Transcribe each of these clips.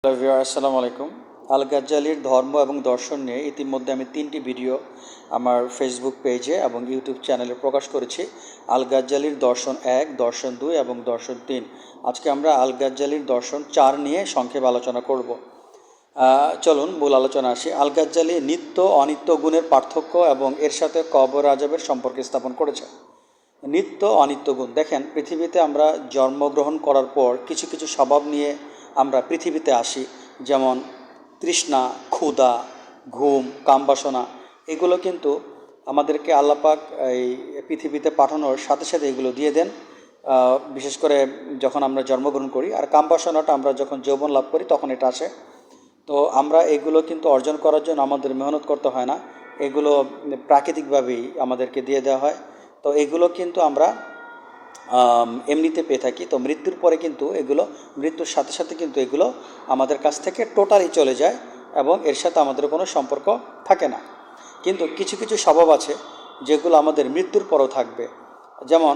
Hello viewer, আসসালামু আলাইকুম। আল গাজ্জালির ধর্ম এবং দর্শন নিয়ে ইতিমধ্যে আমি 3টি ভিডিও আমার ফেসবুক পেজে এবং ইউটিউব চ্যানেলে প্রকাশ করেছি। আল গাজ্জালির দর্শন 1, দর্শন 2 এবং দর্শন 3। আজকে আমরা আল গাজ্জালির দর্শন 4 নিয়ে সংক্ষেপে আলোচনা করব। চলুন মূল আলোচনা আসি। আল গাজ্জালি নিত্য অনিত্য গুণের পার্থক্য এবং এর সাথে কবর আযাবের সম্পর্ক স্থাপন করেছে। নিত্য অনিত্য গুণ দেখেন, পৃথিবীতে আমরা জন্মগ্রহণ করার পর কিছু কিছু স্বভাব নিয়ে আমরা পৃথিবীতে আসি, যেমন তৃষ্ণা, ক্ষুধা, ঘুম, কামবাসনা। এগুলো কিন্তু আমাদেরকে আল্লাপাক এই পৃথিবীতে পাঠানোর সাথে সাথে এগুলো দিয়ে দেন, বিশেষ করে যখন আমরা জন্মগ্রহণ করি। আর কামবাসনাটা আমরা যখন যৌবন লাভ করি তখন এটা আসে। তো আমরা এগুলো কিন্তু অর্জন করার জন্য আমাদের মেহনত করতে হয় না, এগুলো প্রাকৃতিকভাবেই আমাদেরকে দিয়ে দেওয়া হয়। তো এগুলো কিন্তু আমরা এমনিতে পেয়ে থাকি। তো মৃত্যুর পরে কিন্তু এগুলো, মৃত্যুর সাথে সাথে কিন্তু এগুলো আমাদের কাছ থেকে টোটালি চলে যায় এবং এর সাথে আমাদের কোনো সম্পর্ক থাকে না। কিন্তু কিছু কিছু স্বভাব আছে যেগুলো আমাদের মৃত্যুর পরেও থাকবে। যেমন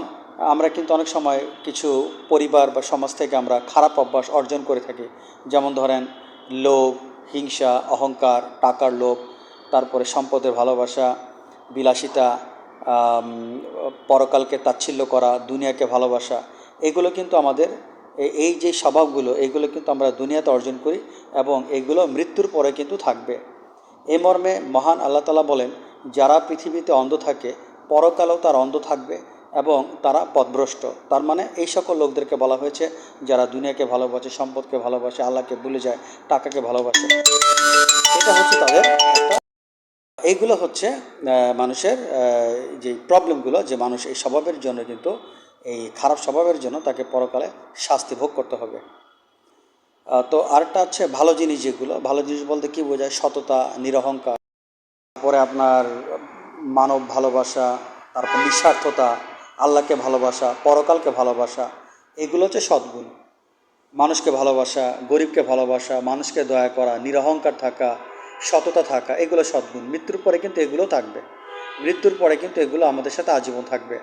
আমরা কিন্তু অনেক সময় কিছু পরিবার বা সমাজ থেকে আমরা খারাপ অভ্যাস অর্জন করে থাকি। যেমন ধরেন লোভ, হিংসা, অহংকার, টাকার লোভ, তারপরে সম্পদের ভালোবাসা, বিলাসিতা, পরকালকে তাচ্ছিল্য করা, দুনিয়াকে ভালোবাসা। এগুলো কিন্তু আমাদের এই যে স্বভাবগুলো, এগুলো কিন্তু আমরা দুনিয়াতে অর্জন করি এবং এগুলো মৃত্যুর পরে কিন্তু থাকবে। এ মর্মে মহান আল্লাহ তাআলা বলেন, যারা পৃথিবীতে অন্ধ থাকে পরকালেও তার অন্ধ থাকবে এবং তারা পথভ্রষ্ট। তার মানে এই সকল লোকদেরকে বলা হয়েছে যারা দুনিয়াকে ভালোবাসে, সম্পদকে ভালোবাসে, আল্লাহকে ভুলে যায়, টাকাকে ভালোবাসে। এটা হচ্ছে তাদের একটা, এইগুলো হচ্ছে মানুষের যে প্রবলেমগুলো, যে মানুষ এই স্বভাবের জন্য কিন্তু, এই খারাপ স্বভাবের জন্য তাকে পরকালে শাস্তি ভোগ করতে হবে। তো আরেকটা হচ্ছে ভালো জিনিস, যেগুলো ভালো জিনিস বলতে কী বোঝায়, সততা, নিরহংকার, তারপরে আপনার মানব ভালোবাসা, তারপর নিঃস্বার্থতা, আল্লাহকে ভালোবাসা, পরকালকে ভালোবাসা। এগুলো হচ্ছে সদ্গুণ। মানুষকে ভালোবাসা, গরিবকে ভালোবাসা, মানুষকে দয়া করা, নিরহংকার থাকা, সততা থাকা, এগুলো সদ্গুণ। মৃত্যুর পরে কিন্তু এগুলো থাকবে, মৃত্যুর পরে কিন্তু এগুলো আমাদের সাথে আজীবন থাকবে।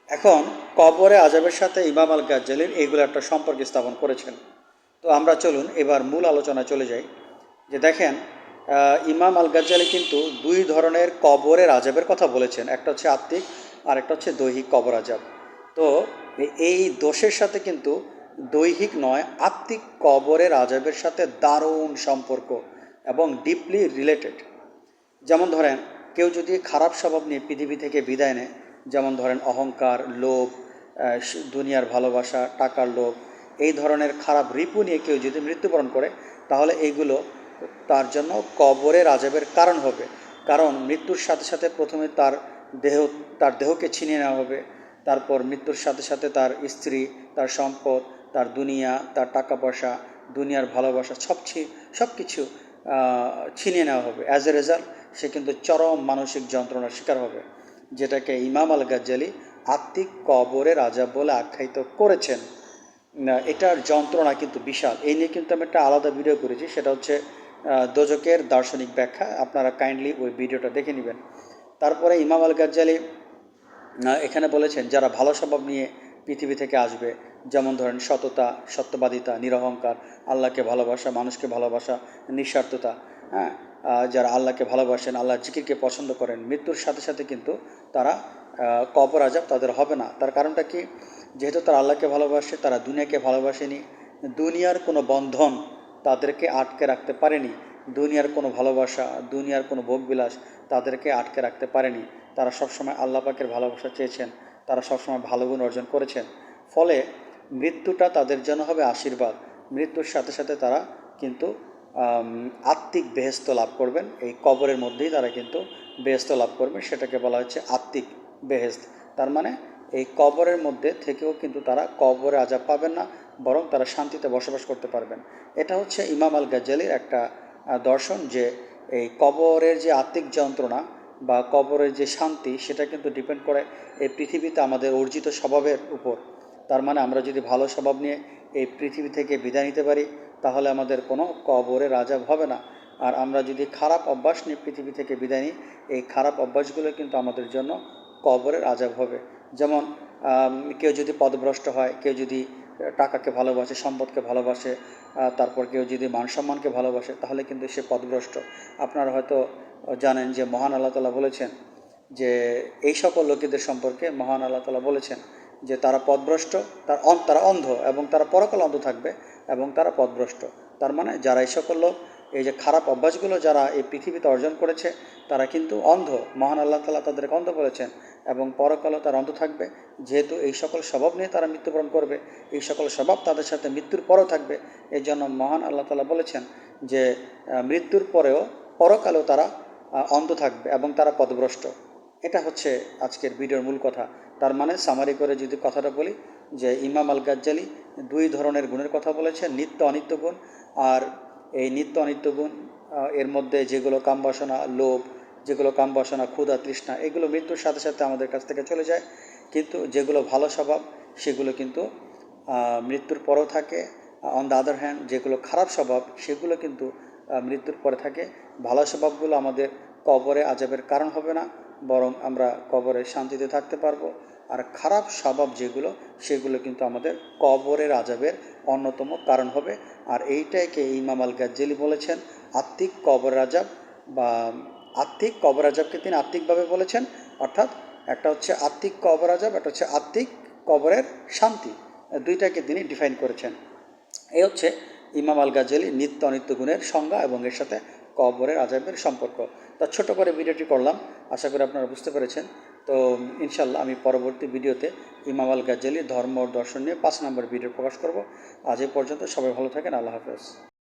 এখন কবরে আযাবের সাথে ইমাম আল গাজ্জালির এইগুলো একটা সম্পর্ক স্থাপন করেছেন। তো আমরা চলুন এবার মূল আলোচনায় চলে যাই। যে দেখেন, ইমাম আল গাজ্জালি কিন্তু দুই ধরনের কবরের আযাবের কথা বলেছেন, একটা হচ্ছে আত্মিক আর একটা হচ্ছে দৈহিক কবর আযাব। তো এই দোষের সাথে কিন্তু দৈহিক নয়, আত্মিক কবরের আযাবের সাথে দারুণ সম্পর্ক এবং ডিপলি রিলেটেড। যেমন ধরেন, কেউ যদি খারাপ স্বভাব নিয়ে পৃথিবী থেকে বিদায় নেয়, যেমন ধরেন অহংকার, লোভ, দুনিয়ার ভালোবাসা, টাকার লোভ, এই ধরনের খারাপ রিপু নিয়ে কেউ যদি মৃত্যুবরণ করে, তাহলে এইগুলো তার জন্য কবরের আযাবের কারণ হবে। কারণ মৃত্যুর সাথে সাথে প্রথমে তার দেহকে ছিনিয়ে নেওয়া হবে, তারপর মৃত্যুর সাথে সাথে তার স্ত্রী, তার সম্পদ, তার দুনিয়া, তার টাকা পয়সা, দুনিয়ার ভালোবাসা, সব কিছু ছিনিয়ে নেওয়া হবে। অ্যাজ এ রেজাল্ট সে কিন্তু চরম মানসিক যন্ত্রণার শিকার হবে, যেটাকে ইমাম আল গাজ্জালি আত্মিক কবরের আযাব বলে আখ্যায়িত করেছেন। এটার যন্ত্রণা কিন্তু বিশাল। এই নিয়ে কিন্তু আমি একটা আলাদা ভিডিও করেছি, সেটা হচ্ছে দোজকের দার্শনিক ব্যাখ্যা। আপনারা কাইন্ডলি ওই ভিডিওটা দেখে নেবেন। তারপরে ইমাম আল গাজ্জালি এখানে বলেছেন, যারা ভালো স্বভাব নিয়ে পৃথিবী থেকে আসবে, যেমন ধরেন সততা, সত্যবাদিতা, নিরহংকার, আল্লাহকে ভালোবাসা, মানুষকে ভালোবাসা, নিঃস্বার্থতা, হ্যাঁ, যারা আল্লাহকে ভালোবাসেন, আল্লাহর জিকিরকে পছন্দ করেন, মৃত্যুর সাথে সাথে কিন্তু তারা কবর আযাব তাদের হবে না। তার কারণটা কি? যেহেতু তারা আল্লাহকে ভালোবাসে, তারা দুনিয়াকে ভালোবাসেনি, দুনিয়ার কোনো বন্ধন তাদেরকে আটকে রাখতে পারেনি, দুনিয়ার কোনো ভালোবাসা, দুনিয়ার কোনো ভোগবিলাস তাদেরকে আটকে রাখতে পারেনি। তারা সবসময় আল্লাহ পাকের ভালোবাসা চেয়েছেন, তারা সবসময় ভালো গুণ অর্জন করেছেন। ফলে মৃত্যুটা তাদের জন্য হবে আশীর্বাদ। মৃত্যুর সাথে সাথে তারা কিন্তু আত্মিক বেহেশত লাভ করবেন। এই কবরের মধ্যেই তারা কিন্তু বেহেশত লাভ করবেন, সেটাকে বলা হচ্ছে আত্মিক বেহেশত। তার মানে এই কবরের মধ্যে থেকেও কিন্তু তারা কবরে আযাব পাবেন না, বরং তারা শান্তিতে বসবাস করতে পারবেন। এটা হচ্ছে ইমাম আল গাজ্জালির একটা দর্শন, যে এই কবরের যে আত্মিক যন্ত্রণা বা কবরের যে শান্তি, সেটা কিন্তু ডিপেন্ড করে এই পৃথিবীতে আমাদের অর্জিত স্বভাবের উপর। তার মানে আমরা যদি ভালো স্বভাব নিয়ে এই পৃথিবী থেকে বিদায় নিতে পারি, তাহলে আমাদের কোনো কবরের আযাব হবে না। আর আমরা যদি খারাপ অভ্যাস নিয়ে পৃথিবী থেকে বিদায় নিই, এই খারাপ অভ্যাসগুলো কিন্তু আমাদের জন্য কবরের আযাব হবে। যেমন কেউ যদি পথভ্রষ্ট হয়, কেউ যদি টাকাকে ভালোবাসে, সম্পদকে ভালোবাসে, তারপর কেউ যদি মান সম্মানকে ভালোবাসে, তাহলে কিন্তু সে পথভ্রষ্ট। আপনারা হয়তো জানেন যে মহান আল্লাহ তাআলা বলেছেন যে এই সকল লোকেদের সম্পর্কে মহান আল্লাহ তাআলা বলেছেন যে তারা পথভ্রষ্ট, তারা অন্ধ এবং তারা পরকালে অন্ধ থাকবে এবং তারা পথভ্রষ্ট। তার মানে যারা এই সকল লোক এই যে খারাপ অভ্যাসগুলো যারা এই পৃথিবীতে অর্জন করেছে তারা কিন্তু অন্ধ। মহান আল্লাহ তাআলা তাদেরকে অন্ধ বলেছেন এবং পরকালেও তারা অন্ধ থাকবে। যেহেতু এই সকল স্বভাব নিয়ে তারা মৃত্যুবরণ করবে, এই সকল স্বভাব তাদের সাথে মৃত্যুর পরেও থাকবে, এই জন্য মহান আল্লাহ তাআলা বলেছেন যে মৃত্যুর পরেও পরকালেও তারা অন্ধ থাকবে এবং তারা পথভ্রষ্ট। এটা হচ্ছে আজকের ভিডিওর মূল কথা। তার মানে সামারি করে যদি কথাটা বলি যে ইমাম আল গাজ্জালি দুই ধরনের গুণের কথা বলেছেন, নিত্য অনিত্য গুণ। আর এই নিত্য অনিত্য গুণ এর মধ্যে যেগুলো কামবাসনা, লোভ, যেগুলো কামবাসনা, ক্ষুধা, তৃষ্ণা, এগুলো মৃত্যুর সাথে সাথে আমাদের কাছ থেকে চলে যায়। কিন্তু যেগুলো ভালো স্বভাব সেগুলো কিন্তু মৃত্যুর পরেও থাকে। অন দ্য আদার হ্যান্ড যেগুলো খারাপ স্বভাব সেগুলো কিন্তু মৃত্যুর পরে থাকে। ভালো স্বভাবগুলো আমাদের কবরে আযাবের কারণ হবে না, বরং আমরা কবরে শান্তিতে থাকতে পারবো। আর খারাপ স্বভাব যেগুলো সেগুলো কিন্তু আমাদের কবরের আযাবের অন্যতম কারণ হবে। আর এইটাকে ইমাম আল গাজ্জালি বলেছেন আত্মিক কবর আযাব, বা আত্মিক কবর আযাবকে তিনি আত্মিকভাবে বলেছেন, অর্থাৎ একটা হচ্ছে আত্মিক কবর আযাব, একটা হচ্ছে আত্মিক কবরের শান্তি। দুইটাকে তিনি ডিফাইন করেছেন। এই হচ্ছে ইমাম আল গাজ্জালি নিত্য অনিত্য গুণের সংজ্ঞা এবং এর সাথে কবরের আযাবের সম্পর্ক। তা ছোট করে ভিডিওটি করলাম, আশা করি আপনারা বুঝতে পেরেছেন। তো ইনশাল্লাহ আমি পরবর্তী ভিডিওতে ইমাম আল গাজ্জালির ধর্ম ও দর্শন নিয়ে 5 নম্বর ভিডিও প্রকাশ করব। আজ এ পর্যন্ত, সবাই ভালো থাকেন, আল্লাহ হাফেজ।